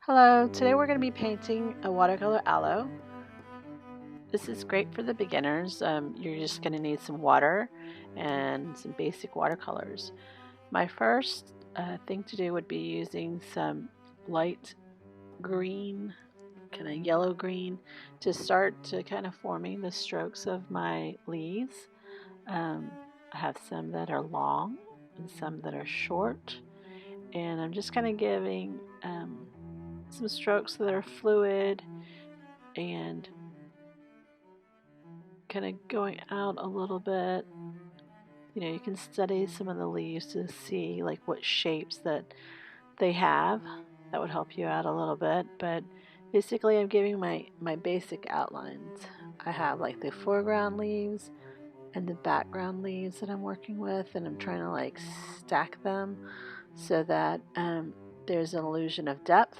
Hello, today we're going to be painting a watercolor aloe. This is great for the beginners. You're just going to need some water and some basic watercolors. My first thing to do would be using some light green, kind of yellow green, to start to kind of forming the strokes of my leaves. I have some that are long and some that are short, and I'm just kind of giving some strokes that are fluid and kind of going out a little bit. You can study some of the leaves to see like what shapes that they have. That would help you out a little bit, but basically I'm giving my basic outlines. I have like the foreground leaves and the background leaves that I'm working with, and I'm trying to like stack them so that there's an illusion of depth.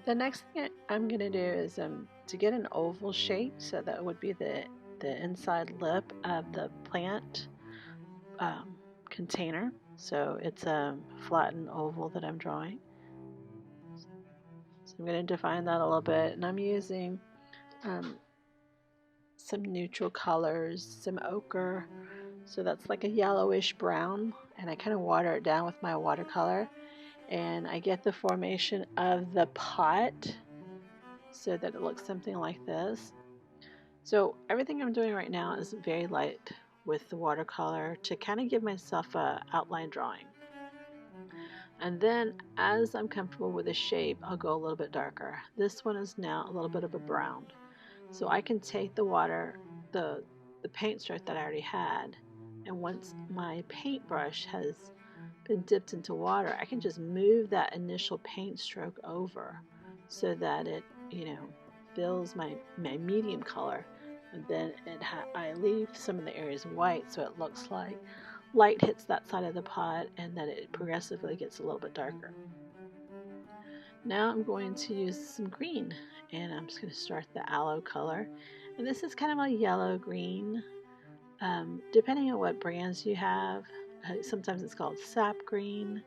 The next thing I'm going to do is to get an oval shape, so that would be the inside lip of the plant container. So it's a flattened oval that I'm drawing. So I'm going to define that a little bit, and I'm using some neutral colors, some ochre, so that's like a yellowish brown, and I kind of water it down with my watercolor, and I get the formation of the pot so that it looks something like this. So everything I'm doing right now is very light with the watercolor to kind of give myself a outline drawing. And then as I'm comfortable with the shape, I'll go a little bit darker. This one is now a little bit of a brown. So I can take the water, the paint stroke that I already had, and once my paintbrush has been dipped into water, I can just move that initial paint stroke over so that it, fills my medium color, and then I leave some of the areas white so it looks like light hits that side of the pot and that it progressively gets a little bit darker. Now I'm going to use some green, and I'm just going to start the aloe color, and this is kind of a yellow green, depending on what brands you have. Sometimes it's called sap green.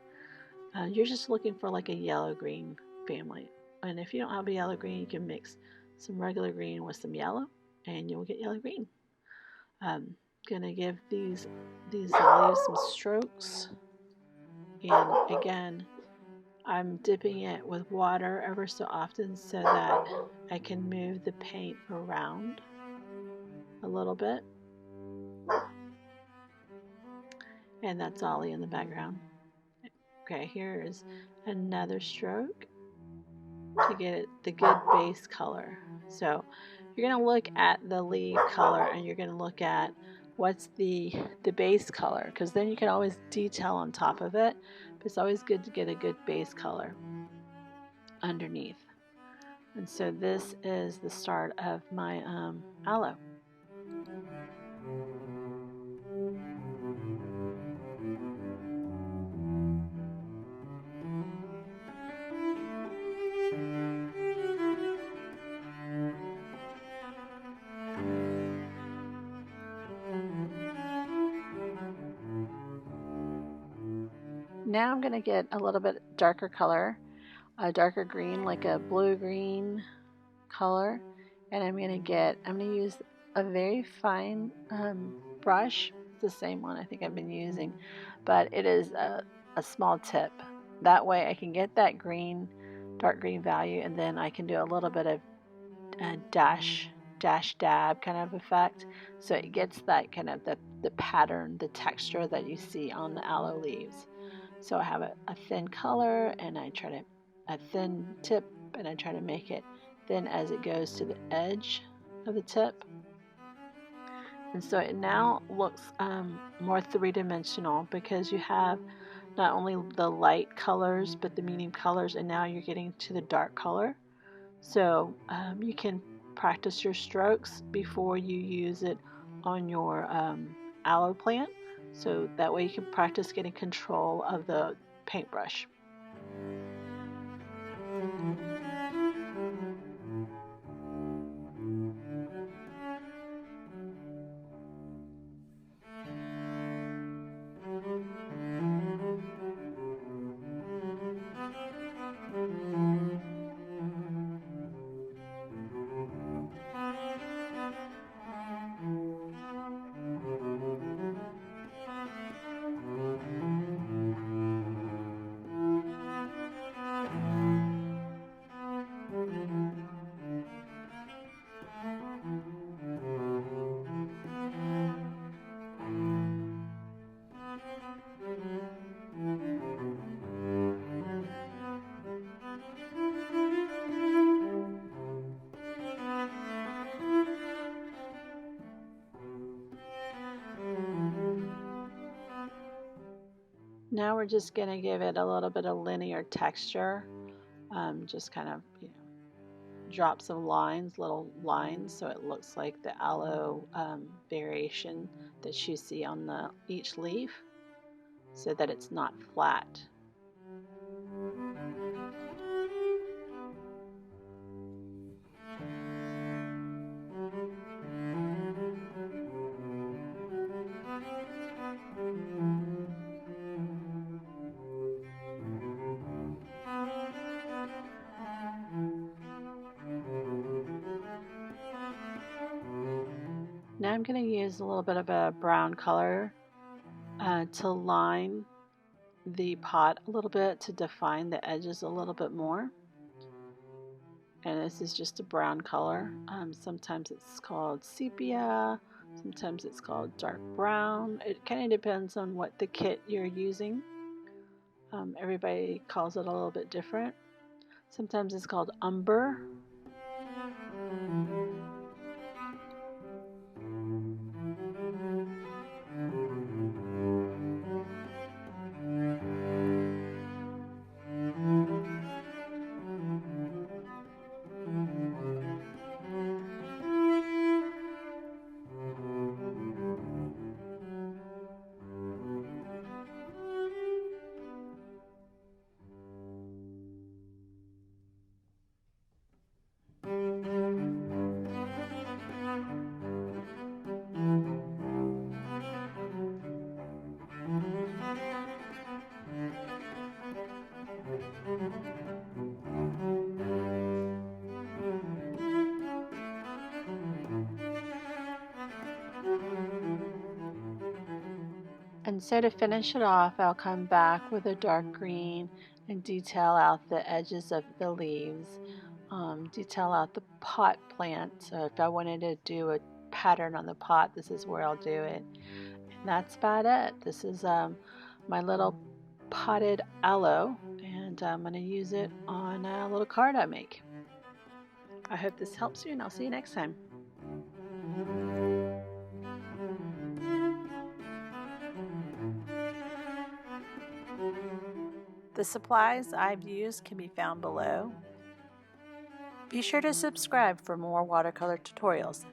You're just looking for like a yellow green family, and if you don't have a yellow green, you can mix some regular green with some yellow and you'll get yellow green. Gonna give these leaves some strokes, and again I'm dipping it with water ever so often so that I can move the paint around a little bit. And that's Ollie in the background. Okay, here is another stroke to get it the good base color. So you're going to look at the leaf color, and you're going to look at what's the base color, because then you can always detail on top of it, but it's always good to get a good base color underneath. And so this is the start of my aloe. Now I'm going to get a little bit darker color, a darker green, like a blue-green color, and I'm going to use a very fine brush. It's the same one I think I've been using, but it is a small tip. That way I can get that green, dark green value, and then I can do a little bit of a dash dab kind of effect, so it gets that kind of the pattern, the texture that you see on the aloe leaves. So I have a thin color, and I try to a thin tip, and I try to make it thin as it goes to the edge of the tip. And so it now looks more three-dimensional, because you have not only the light colors but the medium colors, and now you're getting to the dark color. So you can practice your strokes before you use it on your aloe plant, so that way you can practice getting control of the paintbrush. Now we're just going to give it a little bit of linear texture, just kind of, drop some lines, little lines, so it looks like the aloe variation that you see on each leaf, so that it's not flat. Now I'm going to use a little bit of a brown color to line the pot a little bit, to define the edges a little bit more. And this is just a brown color. Sometimes it's called sepia, sometimes it's called dark brown. It kind of depends on what the kit you're using. Everybody calls it a little bit different. Sometimes it's called umber. And so to finish it off, I'll come back with a dark green and detail out the edges of the leaves, detail out the pot plant. So if I wanted to do a pattern on the pot, this is where I'll do it. And that's about it. This is my little potted aloe, and I'm going to use it on a little card I make. I hope this helps you, and I'll see you next time. The supplies I've used can be found below. Be sure to subscribe for more watercolor tutorials.